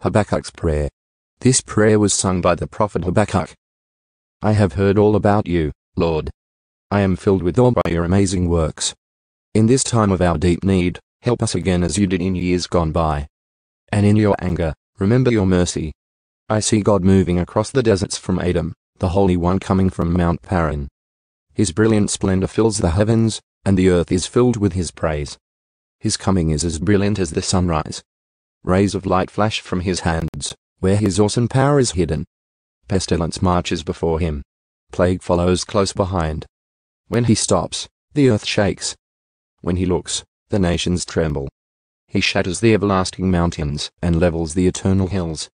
Habakkuk's prayer. This prayer was sung by the prophet Habakkuk. I have heard all about you, Lord. I am filled with awe by your amazing works. In this time of our deep need, help us again as you did in years gone by. And in your anger, remember your mercy. I see God moving across the deserts from Edom, the Holy One coming from Mount Paran. His brilliant splendor fills the heavens, and the earth is filled with his praise. His coming is as brilliant as the sunrise. Rays of light flash from his hands, where his awesome power is hidden. Pestilence marches before him. Plague follows close behind. When he stops, the earth shakes. When he looks, the nations tremble. He shatters the everlasting mountains and levels the eternal hills.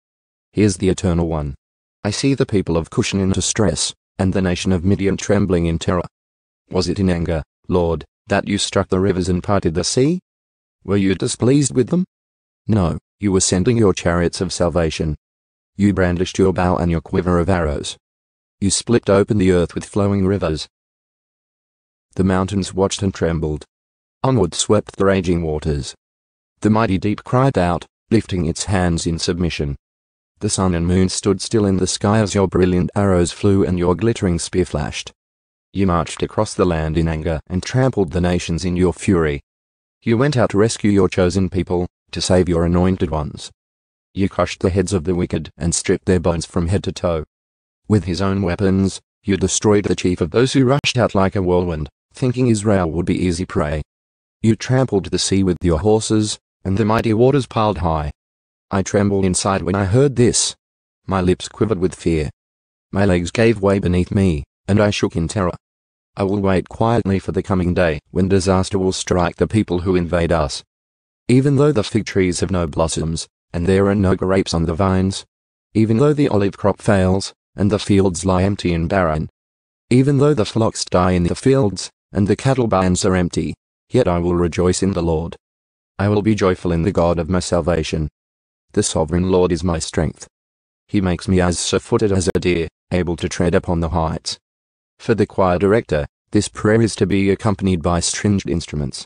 He is the Eternal One. I see the people of Cushan in distress, and the nation of Midian trembling in terror. Was it in anger, Lord, that you struck the rivers and parted the sea? Were you displeased with them? No, you were sending your chariots of salvation. You brandished your bow and your quiver of arrows. You split open the earth with flowing rivers. The mountains watched and trembled. Onward swept the raging waters. The mighty deep cried out, lifting its hands in submission. The sun and moon stood still in the sky as your brilliant arrows flew and your glittering spear flashed. You marched across the land in anger and trampled the nations in your fury. You went out to rescue your chosen people, to save your anointed ones. You crushed the heads of the wicked and stripped their bones from head to toe. With his own weapons, you destroyed the chief of those who rushed out like a whirlwind, thinking Israel would be easy prey. You trampled the sea with your horses, and the mighty waters piled high. I trembled inside when I heard this. My lips quivered with fear. My legs gave way beneath me, and I shook in terror. I will wait quietly for the coming day when disaster will strike the people who invade us. Even though the fig trees have no blossoms, and there are no grapes on the vines, even though the olive crop fails, and the fields lie empty and barren, even though the flocks die in the fields, and the cattle barns are empty, yet I will rejoice in the Lord. I will be joyful in the God of my salvation. The sovereign Lord is my strength. He makes me as sure-footed as a deer, able to tread upon the heights. For the choir director, this prayer is to be accompanied by stringed instruments.